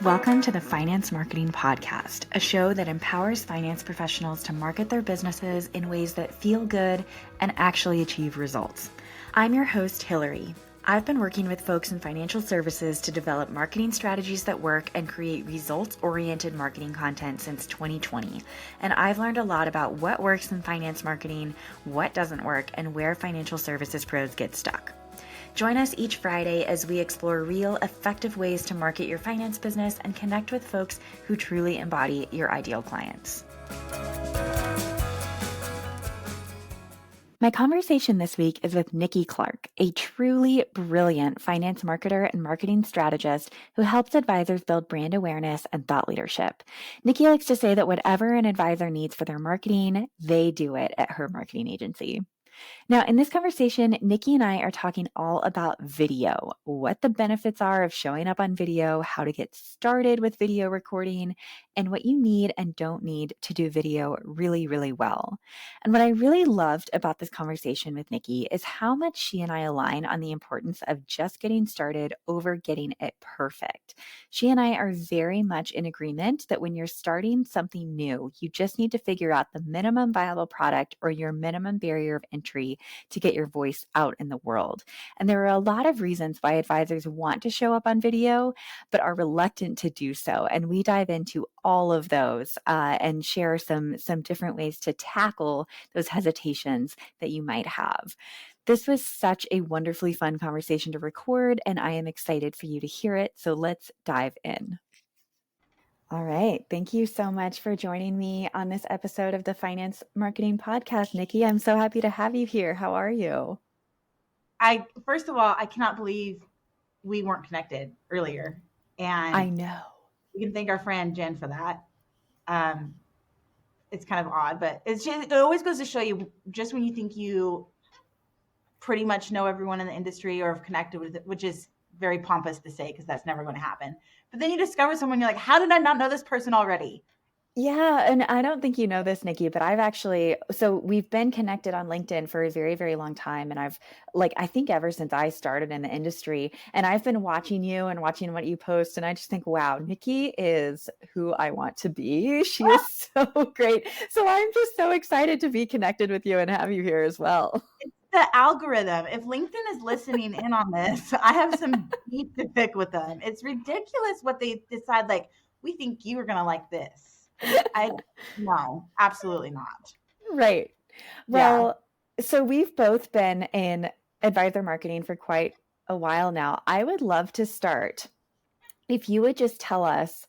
Welcome to the Finance Marketing Podcast, a show that empowers finance professionals to market their businesses in ways that feel good and actually achieve results. I'm your host, Hillary. I've been working with folks in financial services to develop marketing strategies that work and create results-oriented marketing content since 2020. And I've learned a lot about what works in finance marketing, what doesn't work, and where financial services pros get stuck. Join us each Friday as we explore real, effective ways to market your finance business and connect with folks who truly embody your ideal clients. My conversation this week is with Niki Clark, a truly brilliant finance marketer and marketing strategist who helps advisors build brand awareness and thought leadership. Niki likes to say that whatever an advisor needs for their marketing, they do it at her marketing agency. Now, in this conversation, Niki and I are talking all about video, what the benefits are of showing up on video, how to get started with video recording, and what you need and don't need to do video really, really well. And what I really loved about this conversation with Niki is how much she and I align on the importance of just getting started over getting it perfect. She and I are very much in agreement that when you're starting something new, you just need to figure out the minimum viable product or your minimum barrier of entry to get your voice out in the world. And there are a lot of reasons why advisors want to show up on video, but are reluctant to do so. And we dive into all of those and share some different ways to tackle those hesitations that you might have. This was such a wonderfully fun conversation to record, and I am excited for you to hear it. So let's dive in. All right. Thank you so much for joining me on this episode of the Finance Marketing Podcast, Niki. I'm so happy to have you here. How are you? First of all, I cannot believe we weren't connected earlier. And I know. We can thank our friend Jen for that. It's kind of odd, but it always goes to show you, just when you think you pretty much know everyone in the industry or have connected with it, which is very pompous to say because that's never going to happen. But then you discover someone, you're like, how did I not know this person already? Yeah. And I don't think you know this, Niki, but so we've been connected on LinkedIn for a very, very long time. And I think ever since I started in the industry, and I've been watching you and watching what you post. And I just think, wow, Niki is who I want to be. She is so great. So I'm just so excited to be connected with you and have you here as well. It's the algorithm. If LinkedIn is listening in on this, I have some beef to pick with them. It's ridiculous what they decide. Like, we think you are going to like this. No, absolutely not. Right. Well, So we've both been in advisor marketing for quite a while now. I would love to start if you would just tell us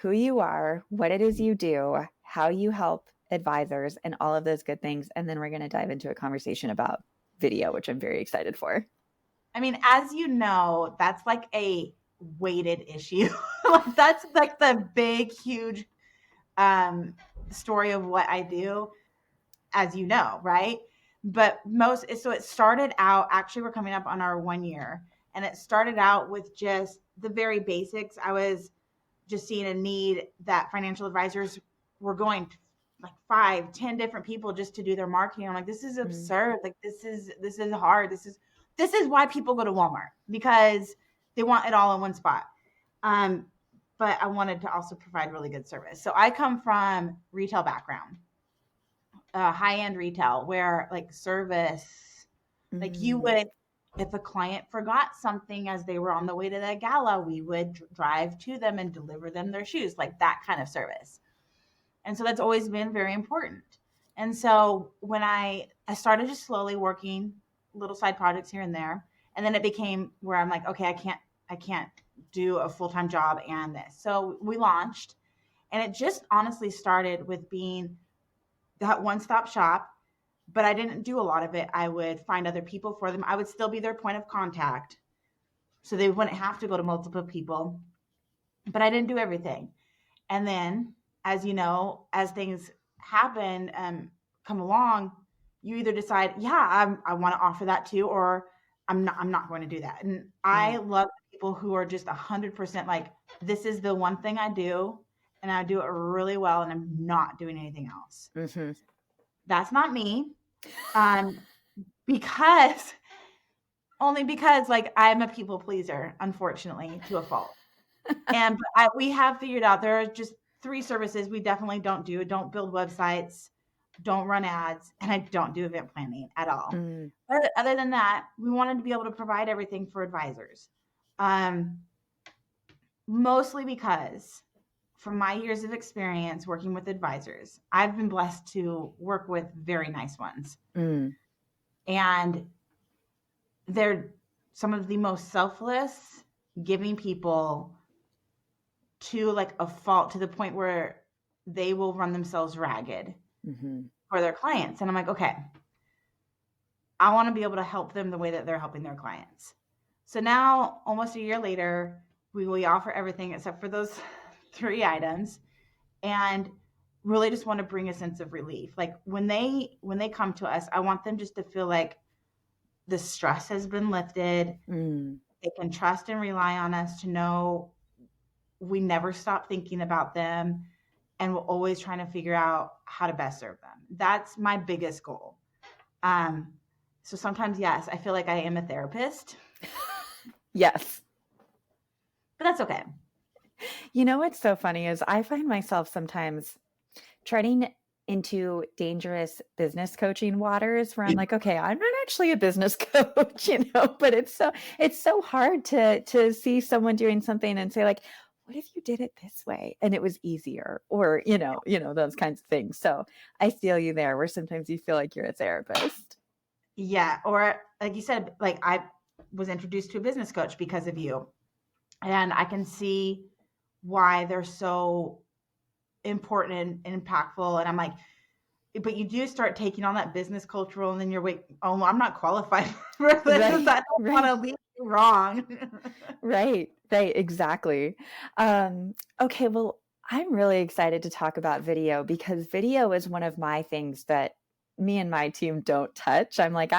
who you are, what it is you do, how you help advisors, and all of those good things. And then we're going to dive into a conversation about video, which I'm very excited for. I mean, as you know, that's like a weighted issue. That's like the big, huge story of what I do, as you know, right? But so it started out, actually we're coming up on our 1 year, and it started out with just the very basics. I was just seeing a need that financial advisors were going to like 5-10 different people just to do their marketing. I'm like, this is absurd. Like, this is hard. This is why people go to Walmart, because they want it all in one spot. But I wanted to also provide really good service. So I come from retail background, high-end retail, where like service, like you would, if a client forgot something as they were on the way to the gala, we would drive to them and deliver them their shoes, like that kind of service. And so that's always been very important. And so when I started just slowly working little side projects here and there, and then it became where I'm like, okay, I can't do a full-time job and this. So we launched, and it just honestly started with being that one-stop shop, but I didn't do a lot of it. I would find other people for them. I would still be their point of contact, so they wouldn't have to go to multiple people, but I didn't do everything. And then, as you know, as things happen, come along, you either decide, I want to offer that too, or I'm not going to do that. And I love people who are just 100% like, this is the one thing I do, and I do it really well, and I'm not doing anything else. Mm-hmm. That's not me. Because like I'm a people pleaser, unfortunately, to a fault. And we have figured out there are just 3 services we definitely don't do. Don't build websites, don't run ads, and I don't do event planning at all. Mm, But other than that, we wanted to be able to provide everything for advisors. Um, Mostly because from my years of experience working with advisors, I've been blessed to work with very nice ones. mm, And they're some of the most selfless, giving people to like a fault, to the point where they will run themselves ragged hmm for their clients. And I'm like, okay, I want to be able to help them the way that they're helping their clients. So now, almost a year later, we offer everything except for those 3 items, and really just want to bring a sense of relief. Like when they come to us, I want them just to feel like the stress has been lifted. mm. They can trust and rely on us, to know we never stop thinking about them, and we're always trying to figure out how to best serve them. That's my biggest goal. Um, so sometimes, yes, I feel like I am a therapist, Yes. but that's okay. You know what's so funny is I find myself sometimes treading into dangerous business coaching waters where I'm like, okay, I'm not actually a business coach, but it's so hard to see someone doing something and say like, what if you did it this way and it was easier, or those kinds of things. So I feel you there, where sometimes you feel like you're a therapist. Yeah. Or like you said, like I was introduced to a business coach because of you. And I can see why they're so important and impactful. And I'm like, but you do start taking on that business cultural, and then you're wait, oh, I'm not qualified for this. I Right, don't want right. to lead you wrong. Right, right, exactly. Okay, well, I'm really excited to talk about video because video is one of my things that me and my team don't touch. I'm like,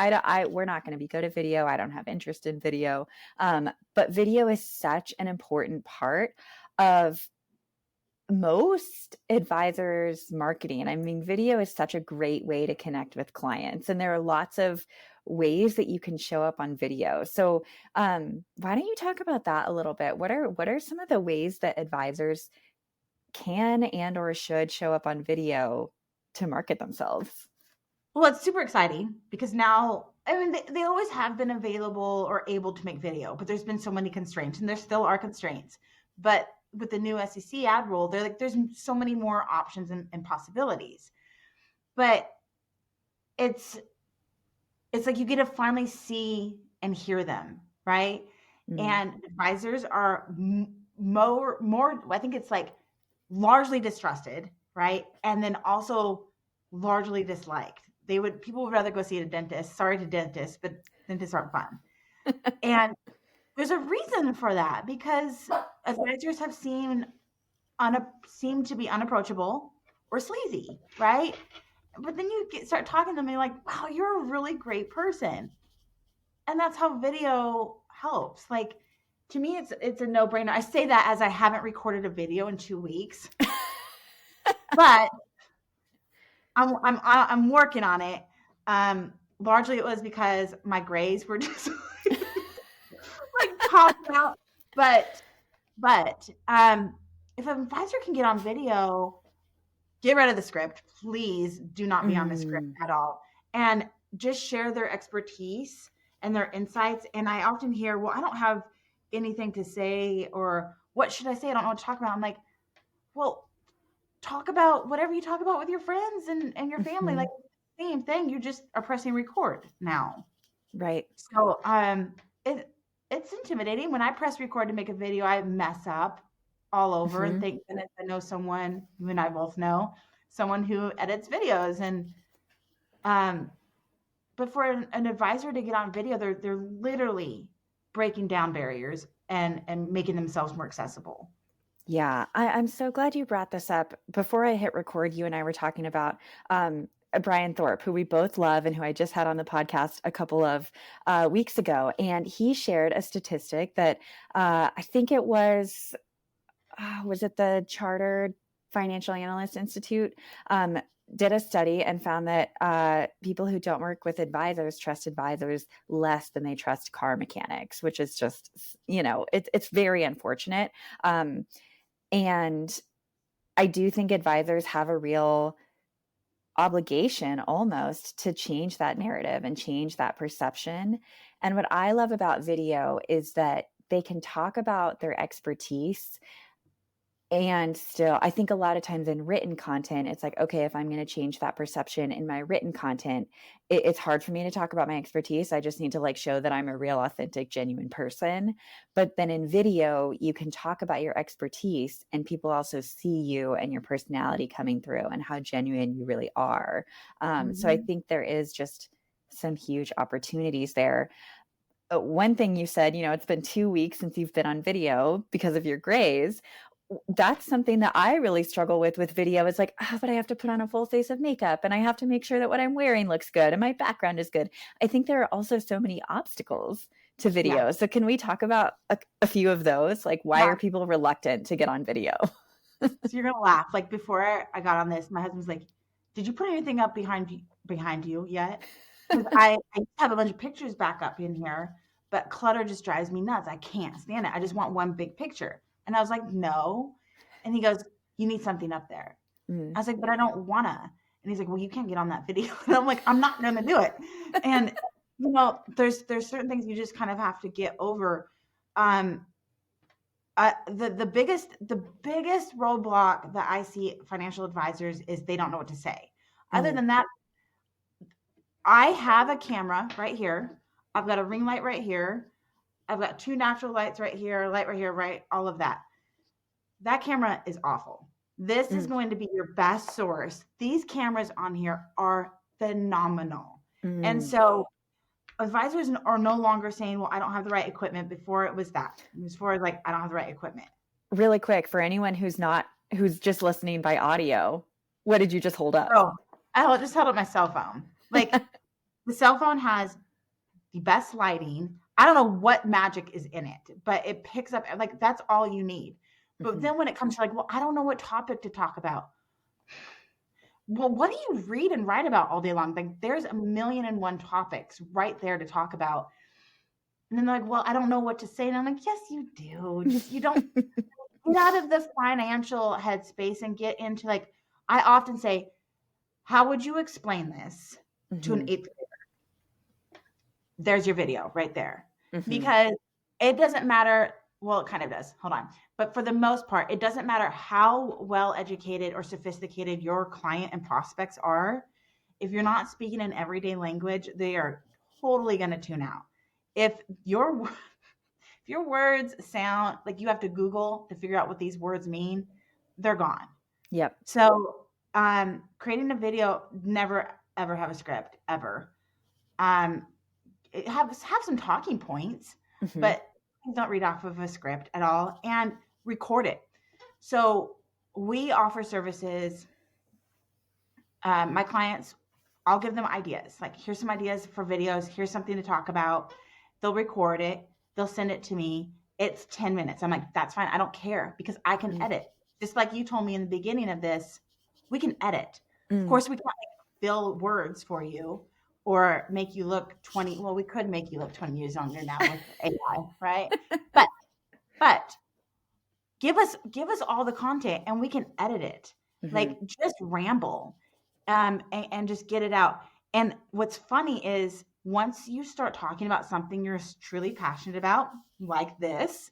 we're not going to be good at video. I don't have interest in video. But video is such an important part of most advisors' marketing. I mean, video is such a great way to connect with clients, and there are lots of ways that you can show up on video. So, why don't you talk about that a little bit? What are some of the ways that advisors can and or should show up on video to market themselves? Well, it's super exciting because now, I mean, they always have been available or able to make video, but there's been so many constraints, and there still are constraints. But with the new SEC ad rule, they're like, there's so many more options and possibilities. But it's it's like you get to finally see and hear them, right? Mm, And advisors are more, I think it's like largely distrusted, right? And then also largely disliked. People would rather go see a dentist. Sorry to dentists, but dentists aren't fun. And there's a reason for that, because advisors have seemed to be unapproachable or sleazy, right? But then start talking to them and you're like, wow, you're a really great person. And that's how video helps. Like, to me, it's a no-brainer. I say that as I haven't recorded a video in 2 weeks, but I'm working on it. Largely it was because my grades were just like popping out. But if an advisor can get on video, get rid of the script. Please do not be on the script mm, at all. And just share their expertise and their insights. And I often hear, well, I don't have anything to say, or what should I say? I don't know what to talk about. I'm like, well, talk about whatever you talk about with your friends and your family. Like, mhm. same thing. You just are pressing record now. Right. So it's intimidating. When I press record to make a video, I mess up all over, and Mhm. thank goodness I know someone, you and I both know someone who edits videos. And um but for an advisor to get on video, they're literally breaking down barriers and making themselves more accessible. Yeah, I'm so glad you brought this up. Before I hit record, you and I were talking about Brian Thorpe, who we both love and who I just had on the podcast a couple of weeks ago. And he shared a statistic that I think it was it the Chartered Financial Analyst Institute? did a study and found that people who don't work with advisors trust advisors less than they trust car mechanics, which is just, it's very unfortunate. And I do think advisors have a real obligation almost to change that narrative and change that perception. And what I love about video is that they can talk about their expertise. And still, I think a lot of times in written content, it's like, okay, if I'm going to change that perception in my written content, it's hard for me to talk about my expertise. I just need to like show that I'm a real, authentic, genuine person. But then in video, you can talk about your expertise and people also see you and your personality coming through and how genuine you really are. So I Mhm. think there is just some huge opportunities there. One thing you said, it's been 2 weeks since you've been on video because of your grays. That's something that I really struggle with video. It's like, but I have to put on a full face of makeup and I have to make sure that what I'm wearing looks good and my background is good. I think there are also so many obstacles to Yeah. video. So can we talk about a few of those? Like, why Yeah. are people reluctant to get on video? So you're gonna laugh. Like before I got on this, my husband's like, "Did you put anything up behind you yet?" Because I have a bunch of pictures back up in here, but clutter just drives me nuts. I can't stand it. I just want one big picture. And I was like, "No," and he goes, "You need something up there." Mm, I was like, "But I don't wanna." And he's like, "Well, you can't get on that video." And I'm like, "I'm not gonna do it." And there's certain things you just kind of have to get over. Um, the biggest roadblock that I see financial advisors is they don't know what to say. Other mm, than that, I have a camera right here. I've got a ring light right here. I've got two natural lights right here, light right here, right, all of that. That camera is awful. This is mm, going to be your best source. These cameras on here are phenomenal. And mm. so advisors are no longer saying, well, I don't have the right equipment. Before it was that. Before like, I don't have the right equipment. Really quick, for anyone who's just listening by audio, what did you just hold up? Oh, I just held up my cell phone. Like the cell phone has the best lighting. I don't know what magic is in it, but it picks up like that's all you need. But Mhm, then when it comes to like, well, I don't know what topic to talk about. Well, what do you read and write about all day long? Like there's a million and one topics right there to talk about. And then they're like, well, I don't know what to say. And I'm like, yes, you do. Just you don't get out of the financial headspace and get into like I often say, how would you explain this to an mhm, eighth grader? There's your video right there. mhm, Because it doesn't matter. Well, it kind of does. Hold on. But for the most part, it doesn't matter how well educated or sophisticated your client and prospects are. If you're not speaking in everyday language, they are totally going to tune out. If your if your words sound like you have to Google to figure out what these words mean, they're gone. yep, So, creating a video, never ever have a script ever. Um, have some talking points, mhm, but don't read off of a script at all and record it. So we offer services. My clients, I'll give them ideas. Like, here's some ideas for videos. Here's something to talk about. They'll record it. They'll send it to me. It's 10 minutes. I'm like, that's fine. I don't care because I can mm, edit. Just like you told me in the beginning of this, we can edit. Of mm. course, we can't fill words for you or make you look 20. Well, we could make you look 20 years younger now with AI, right? But but give us all the content and we can edit it. Mhm, Like just ramble and just get it out. And what's funny is once you start talking about something you're truly passionate about, like this,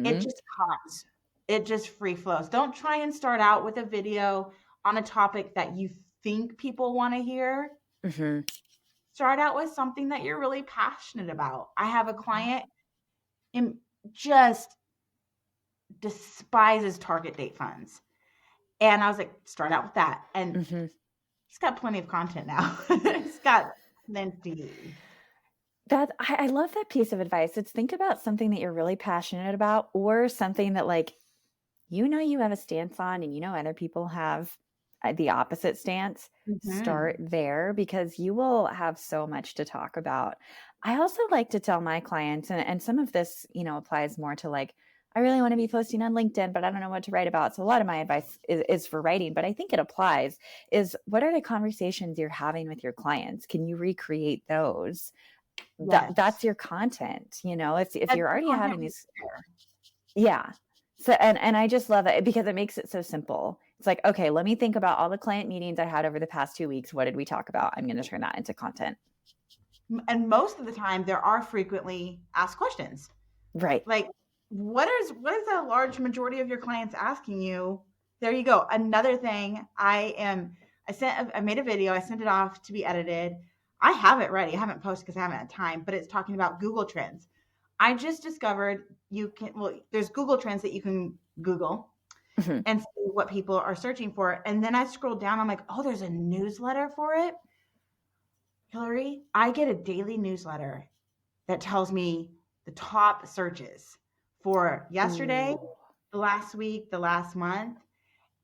it mhm, just comes. It just free flows. Don't try and start out with a video on a topic that you think people want to hear. mhm. Start out with something that you're really passionate about. I have a client in just despises target date funds. And I was like, start out with that. And Mhm. he's got plenty of content now. He's got plenty. I love that piece of advice. It's think about something that you're really passionate about or something that like you have a stance on and other people have the opposite stance. Start Mm-hmm. there because you will have so much to talk about. I also like to tell my clients, and some of this, applies more to like I really want to be posting on LinkedIn, but I don't know what to write about. So a lot of my advice is for writing, but I think it applies is what are the conversations you're having with your clients? Can you recreate those? That's Yes. your content, if That's you're the already content having we these. share. Yeah. So, and I just love it because it makes it so simple. It's like, okay, let me think about all the client meetings I had over the past 2 weeks. What did we talk about? I'm going to turn that into content. And most of the time there are frequently asked questions. Right. Like, what is the large majority of your clients asking you? There you go. Another thing, I made a video, I sent it off to be edited. I have it ready. I haven't posted because I haven't had time, but it's talking about Google Trends. I just discovered there's Google Trends that you can Google Mhm. and see what people are searching for. And then I scrolled down, I'm like, oh, there's a newsletter for it. Hillary, I get a daily newsletter that tells me the top searches for yesterday, Ooh. the last week, the last month.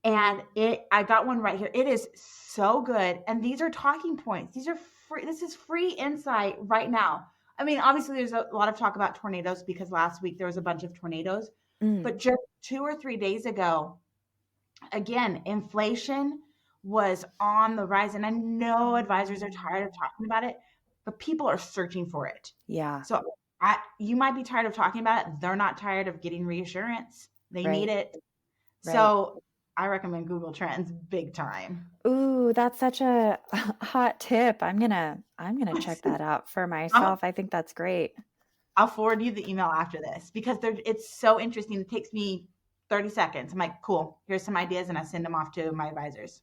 And I got one right here. It is so good. And these are talking points. These are free. This is free insight right now. I mean, obviously there's a lot of talk about tornadoes because last week there was a bunch of tornadoes, Mm. but just 2 or 3 days ago, again, inflation was on the rise. And I know advisors are tired of talking about it, but people are searching for it. Yeah. So you might be tired of talking about it. They're not tired of getting reassurance. They need Right. it. Right. So I recommend Google Trends big time. Ooh, that's such a hot tip. I'm gonna check that out for I'll, myself. I think that's great. I'll forward you the email after this because it's so interesting. It takes me 30 seconds. I'm like, cool, here's some ideas, and I send them off to my advisors.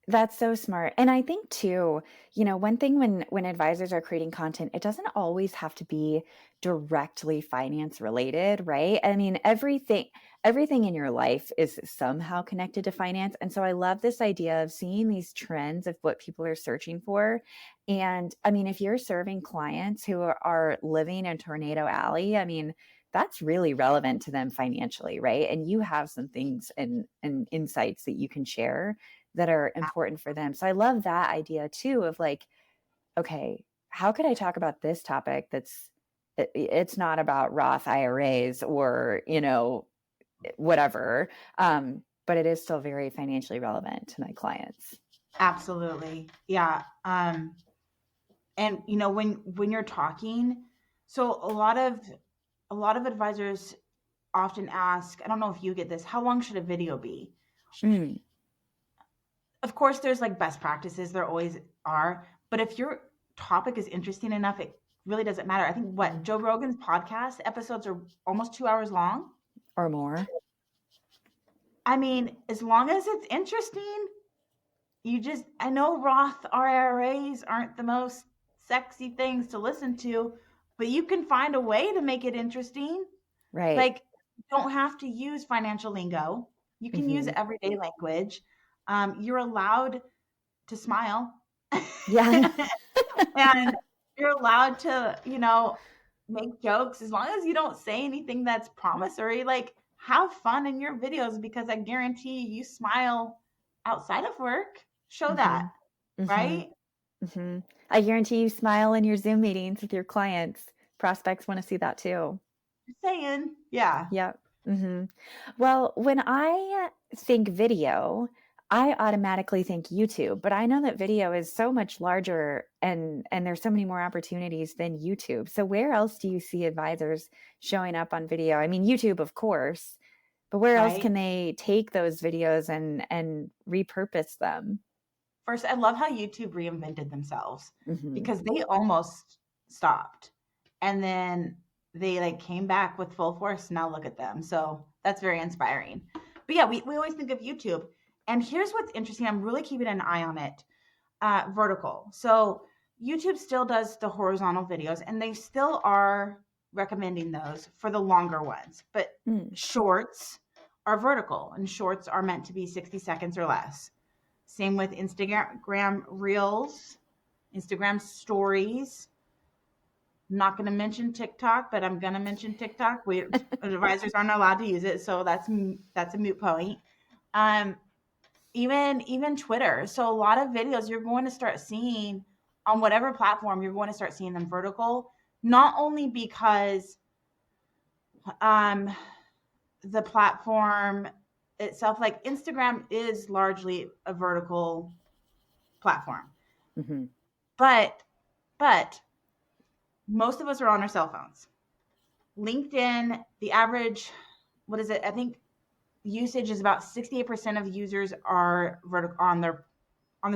That's so smart. And I think too, one thing when advisors are creating content, it doesn't always have to be directly finance related, right? I mean, everything in your life is somehow connected to finance. And so I love this idea of seeing these trends of what people are searching for. And I mean, if you're serving clients who are living in Tornado Alley, I mean, that's really relevant to them financially, right? And you have some things and insights that you can share that are important for them. So I love that idea too of like, okay, how could I talk about this topic it's not about Roth IRAs or, whatever. But it is still very financially relevant to my clients. Absolutely. Yeah. And when you're talking, so a lot of advisors often ask, I don't know if you get this, how long should a video be? Mm, Of course, there's like best practices, there always are. But if your topic is interesting enough, it really doesn't matter. I think what Joe Rogan's podcast episodes are almost 2 hours long. or more. I mean, as long as it's interesting, I know Roth IRAs aren't the most sexy things to listen to, but you can find a way to make it interesting. Right. Like, you don't have to use financial lingo. You can use Hmm. everyday language. You're allowed to smile. Yeah. And you're allowed to, make jokes as long as you don't say anything that's promissory. Like, have fun in your videos because I guarantee you smile outside of work. Show Hmm. that, Hmm. right? Hmm. I guarantee you smile in your Zoom meetings with your clients. Prospects want to see that too. Just saying. Yeah, Yep. Hmm. Well, when I think video, I automatically think YouTube, but I know that video is so much larger and there's so many more opportunities than YouTube. So where else do you see advisors showing up on video? I mean, YouTube, of course, but where else right. can they take those videos and repurpose them? First, I love how YouTube reinvented themselves Hmm. because they almost stopped. And then they like came back with full force. Now look at them. So that's very inspiring. But yeah, we always think of YouTube. And here's what's interesting. I'm really keeping an eye on it. Vertical. So YouTube still does the horizontal videos and they still are recommending those for the longer ones. But Mm. shorts are vertical and shorts are meant to be 60 seconds or less. Same with Instagram Reels, Instagram Stories. I'm not going to mention TikTok, but I'm going to mention TikTok. We advisors aren't allowed to use it, so that's a moot point. Um, even Twitter. So a lot of videos you're going to start seeing on whatever platform, you're going to start seeing them vertical. Not only because um, the platform itself, like Instagram is largely a vertical platform. Mm-hmm. But most of us are on our cell phones. LinkedIn, the average, what is it? I think usage is about 68% of users are on their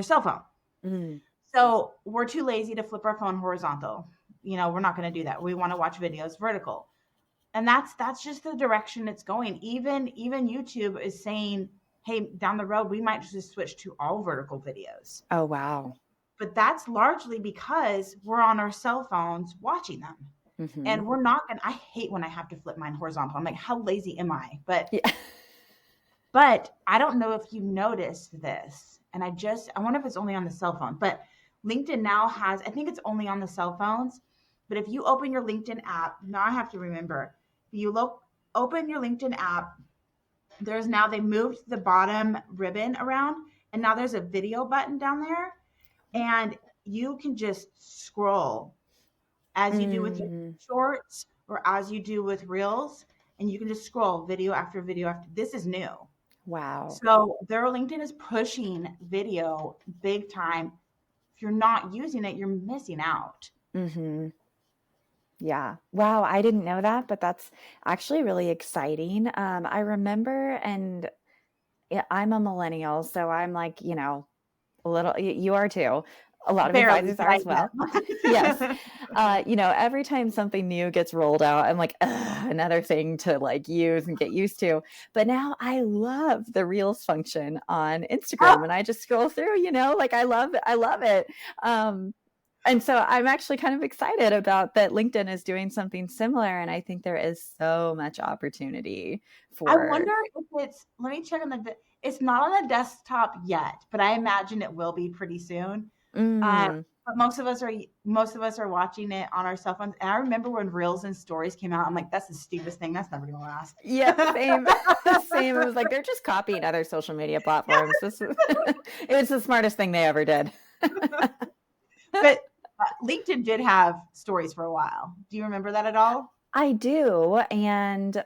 cell phone. Mm. So we're too lazy to flip our phone horizontal. We're not going to do that. We want to watch videos vertical. And that's just the direction it's going. Even YouTube is saying, hey, down the road, we might just switch to all vertical videos. Oh, wow. But that's largely because we're on our cell phones watching them. Mm-hmm. And we're not going to, I hate when I have to flip mine horizontal. I'm like, how lazy am I? But Yeah. But I don't know if you noticed this. And I wonder if it's only on the cell phone. But LinkedIn now has, I think it's only on the cell phones. But if you open your LinkedIn app, now I have to remember, if you open your LinkedIn app, they moved the bottom ribbon around. And now there's a video button down there. And you can just scroll as you do with your shorts or as you do with reels. And you can just scroll video after video after. This is new. Wow. So their LinkedIn is pushing video big time. If you're not using it, you're missing out. Mm-hmm. Yeah. Wow. I didn't know that, but that's actually really exciting. I remember, and I'm a millennial, so I'm like, a little, you are too. A lot of Barely, advisors but are I as well. am. Yes. Every time something new gets rolled out, I'm like, another thing to like use and get used to. But now I love the Reels function on Instagram, and I just scroll through, like I love it. And so I'm actually kind of excited about that LinkedIn is doing something similar. And I think there is so much opportunity I for. wonder if let me check on it's not on the desktop yet, but I imagine it will be pretty soon. But most of us are watching it on our cell phones. And I remember when Reels and Stories came out, I'm like, that's the stupidest thing. That's never gonna last. Yep, same. Same. It was like they're just copying other social media platforms. It was the smartest thing they ever did. But LinkedIn did have Stories for a while. Do you remember that at all? I do, and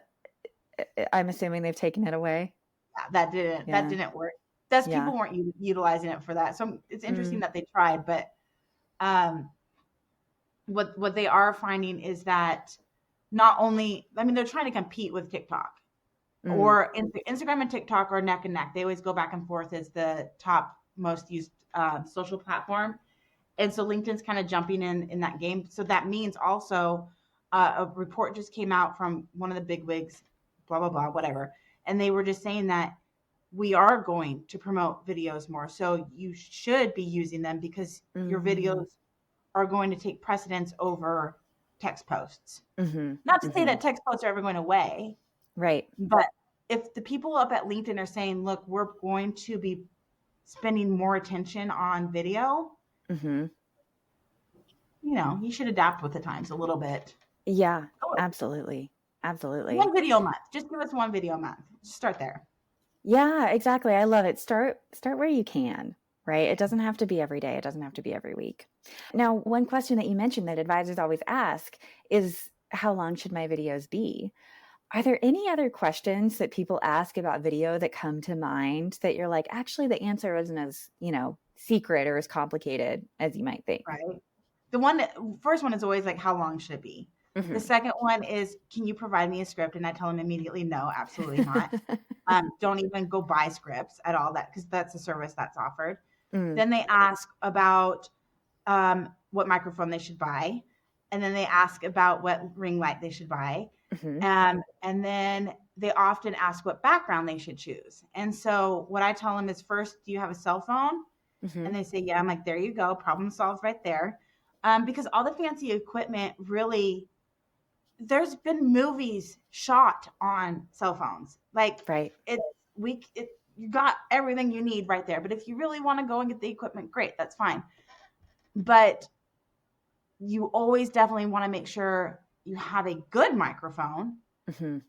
I'm assuming they've taken it away. That didn't work. People weren't utilizing it for that. So it's interesting that they tried, but what they are finding is that not only, they're trying to compete with TikTok or Instagram and TikTok are neck and neck. They always go back and forth as the top most used social platform. And so LinkedIn's kind of jumping in that game. So that means also a report just came out from one of the big wigs, blah, blah, blah, whatever. And they were just saying that we are going to promote videos more. So you should be using them because your videos are going to take precedence over text posts. Not to say that text posts are ever going away. Right. But if the people up at LinkedIn are saying, look, we're going to be spending more attention on video, you should adapt with the times a little bit. Yeah, absolutely. Absolutely. One video a month. Just give us one video a month. Just start there. Yeah, exactly. I love it. Start where you can, right? It doesn't have to be every day. It doesn't have to be every week. Now, one question that you mentioned that advisors always ask is, how long should my videos be? Are there any other questions that people ask about video that come to mind that you're like, actually, the answer isn't as, secret or as complicated as you might think? Right. First one is always like, how long should it be? The second one is, can you provide me a script? And I tell them immediately, no, absolutely not. Don't even go buy scripts at all, because that's a service that's offered. Then they ask about what microphone they should buy. And then they ask about what ring light they should buy. And then they often ask what background they should choose. And so what I tell them is, first, do you have a cell phone? And they say, yeah. I'm like, there you go. Problem solved right there. Because all the fancy equipment really, there's been movies shot on cell phones. Like, right. You got everything you need right there. But if you really want to go and get the equipment, great, that's fine. But you always definitely want to make sure you have a good microphone.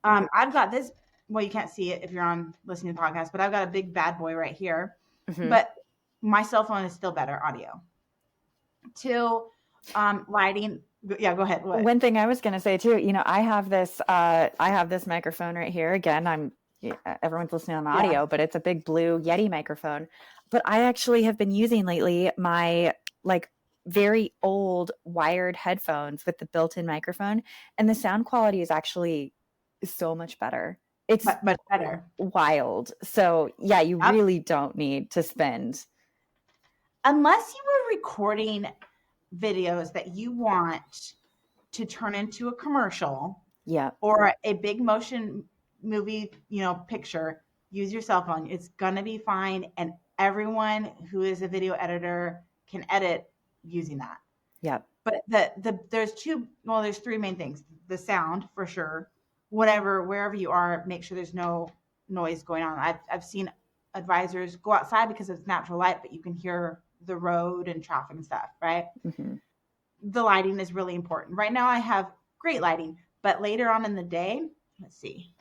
I've got this. Well, you can't see it if you're listening to the podcast, but I've got a big bad boy right here. But my cell phone is still better audio. Two, lighting. Yeah, go ahead. What? One thing I was going to say too, I have this microphone right here. Again, everyone's listening on Yeah. audio, but it's a big blue Yeti microphone. But I actually have been using lately my like very old wired headphones with the built-in microphone, and the sound quality is actually so much better. It's Much better. wild. So yeah, you Yep. really don't need to spend. Unless you were recording videos that you want to turn into a commercial Yeah, or a big motion movie, picture, use your cell phone. It's going to be fine. And everyone who is a video editor can edit using that. yeah, But there's three main things. The sound for sure. Wherever you are, make sure there's no noise going on. I've seen advisors go outside because it's natural light, but you can hear the road and traffic and stuff, right? hmm The lighting is really important. Right now I have great lighting, but later on in the day, let's see.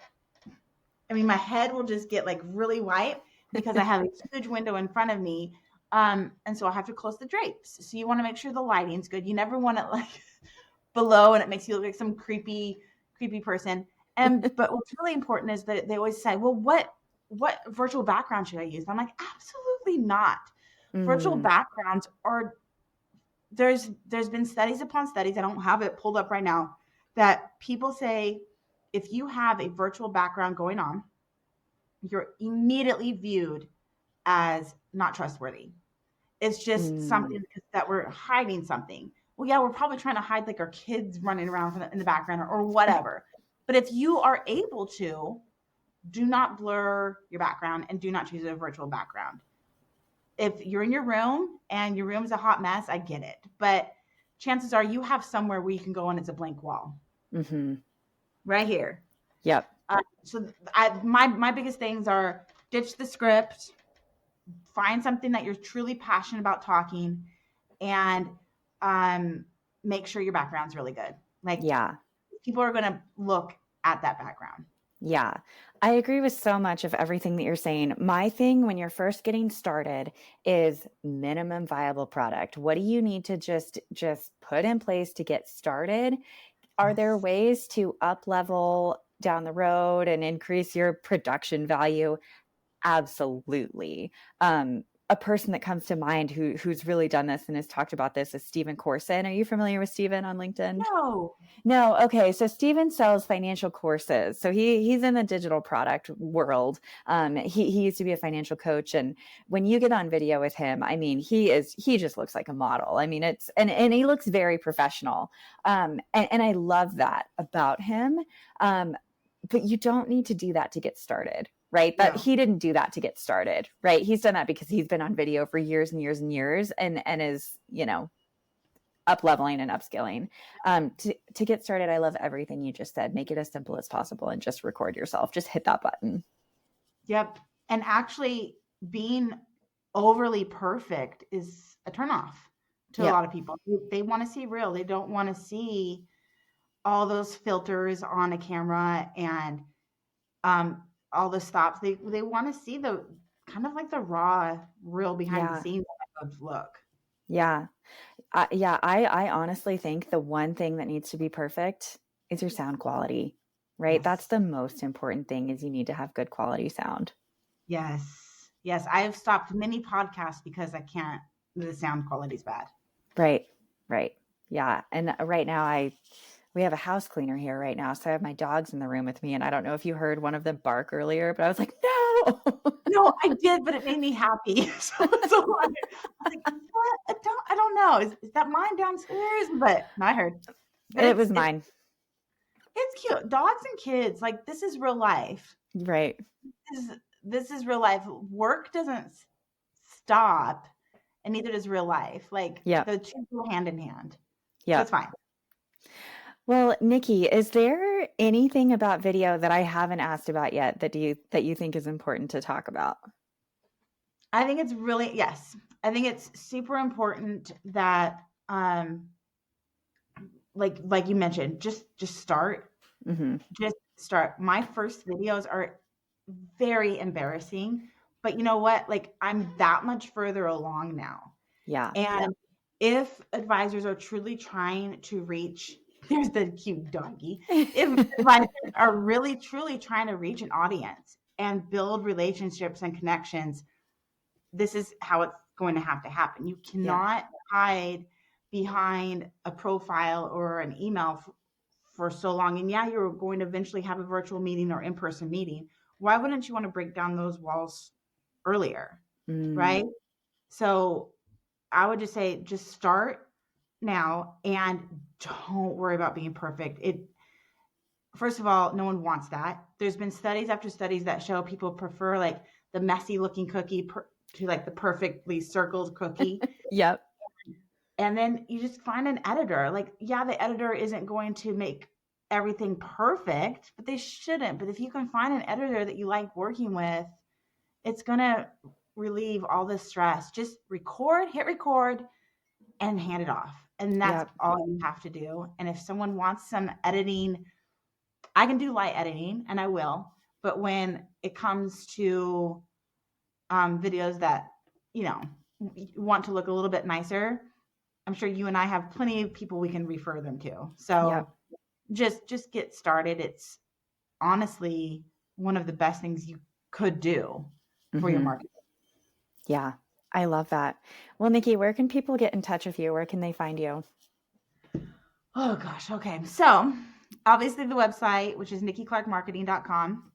I mean, my head will just get like really white because I have a huge window in front of me. And so I have to close the drapes. So you want to make sure the lighting's good. You never want it like below and it makes you look like some creepy person. But what's really important is that they always say, well, what virtual background should I use? I'm like, absolutely not. Virtual mm, backgrounds are there's been studies upon studies, I don't have it pulled up right now, that people say if you have a virtual background going on, you're immediately viewed as not trustworthy. It's just mm, something that we're hiding something. Well, yeah, we're probably trying to hide like our kids running around in the background or whatever. But if you are able to, do not blur your background and do not choose a virtual background. If you're in your room and your room is a hot mess, I get it. But chances are you have somewhere where you can go and it's a blank wall mm-hmm. right here. Yep. My biggest things are ditch the script, find something that you're truly passionate about talking, and make sure your background's really good. Like Yeah. people are going to look at that background. Yeah. I agree with so much of everything that you're saying. My thing when you're first getting started is minimum viable product. What do you need to just put in place to get started? Are there Yes. ways to up level down the road and increase your production value? Absolutely. A person that comes to mind who's really done this and has talked about this is Stephen Corson. Are you familiar with Stephen on LinkedIn? No. No, okay. So Steven sells financial courses. So he's in the digital product world. He used to be a financial coach, and when you get on video with him, I mean, he just looks like a model. I mean, and he looks very professional. And I love that about him. But you don't need to do that to get started. Right. That No. he didn't do that to get started. Right. He's done that because he's been on video for years and years and years and is, up leveling and upskilling. To get started, I love everything you just said. Make it as simple as possible and just record yourself. Just hit that button. Yep. And actually being overly perfect is a turnoff to a Yep. lot of people. They want to see real. They don't want to see all those filters on a camera and all the stops. They want to see the kind of like the raw, real behind the Yeah. scenes of look. Yeah. I honestly think the one thing that needs to be perfect is your sound quality, right? That's Yes. the most important thing is you need to have good quality sound. Yes. Yes. I have stopped many podcasts because I can't, the sound quality is bad. Right. Right. Yeah. And right now we have a house cleaner here right now. So I have my dogs in the room with me. And I don't know if you heard one of them bark earlier, but I was like, no. No, I did, but it made me happy. So it's a lot. I was like, what? I don't know. Is that mine downstairs? But no, I heard. But It was mine. it's cute. Dogs and kids, like this is real life. Right. This is real life. Work doesn't stop, and neither does real life. Like Yeah. the two go hand in hand. So Yeah. it's fine. Well, Niki, is there anything about video that I haven't asked about yet that you think is important to talk about? I think it's really yes. I think it's super important that like you mentioned, just start. Mm-hmm. Just start. My first videos are very embarrassing, but you know what? Like I'm that much further along now. Yeah. And if advisors are truly trying to reach, there's the cute doggy. If advisors are really truly trying to reach an audience and build relationships and connections, this is how it's going to have to happen. You Yeah. cannot hide behind a profile or an email for so long. And yeah, you're going to eventually have a virtual meeting or in-person meeting. Why wouldn't you want to break down those walls earlier? Mm. Right? So I would just say, just start now and don't worry about being perfect. First of all, no one wants that. There's been studies after studies that show people prefer like the messy looking cookie to like the perfectly circled cookie. Yep. And then you just find an editor. Like, yeah, the editor isn't going to make everything perfect, but they shouldn't. But if you can find an editor that you like working with, it's going to relieve all the stress. Just hit record, and hand it off. And that's Yep. all you have to do. And if someone wants some editing, I can do light editing and I will. But when it comes to videos that, you know, want to look a little bit nicer, I'm sure you and I have plenty of people we can refer them to. Yep. So just get started. It's honestly one of the best things you could do for your marketing. Yeah. I love that. Well, Niki, where can people get in touch with you? Where can they find you? Oh gosh. Okay. So obviously the website, which is nikiclarkmarketing.com.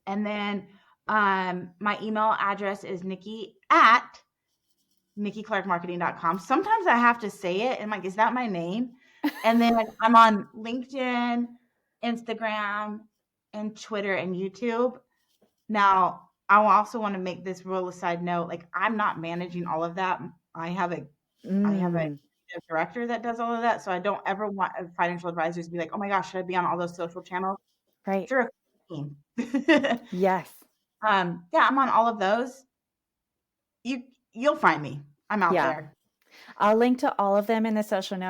And then my email address is nikki@nikiclarkmarketing.com. Sometimes I have to say it and I'm like, is that my name? And then I'm on LinkedIn, Instagram, and Twitter and YouTube. Now, I also want to make this real side note. Like, I'm not managing all of that. I have a director that does all of that. So I don't ever want financial advisors to be like, oh my gosh, should I be on all those social channels? Right. Sure. Yes. Yeah, I'm on all of those. You'll find me. I'm out Yeah. there. I'll link to all of them in the in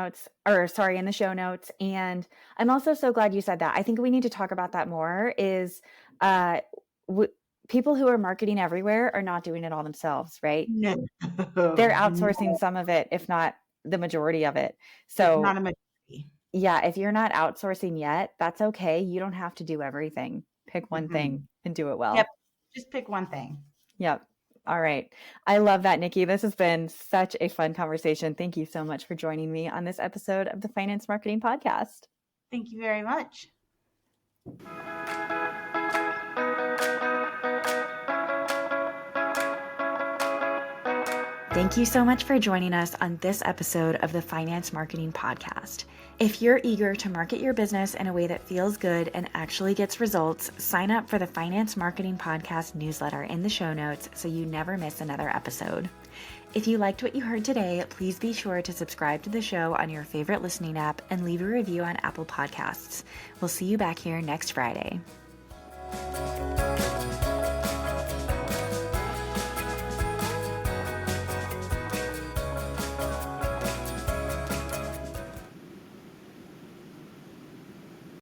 the show notes. And I'm also so glad you said that. I think we need to talk about that more is people who are marketing everywhere are not doing it all themselves, right? No. They're outsourcing some of it, if not the majority of it. If not So a majority. yeah, if you're not outsourcing yet, that's okay. You don't have to do everything. Pick one thing and do it well. Yep. Just pick one thing. Yep. All right. I love that, Niki. This has been such a fun conversation. Thank you so much for joining me on this episode of the Finance Marketing Podcast. Thank you very much. Thank you so much for joining us on this episode of the Finance Marketing Podcast. If you're eager to market your business in a way that feels good and actually gets results, sign up for the Finance Marketing Podcast newsletter in the show notes so you never miss another episode. If you liked what you heard today, please be sure to subscribe to the show on your favorite listening app and leave a review on Apple Podcasts. We'll see you back here next Friday.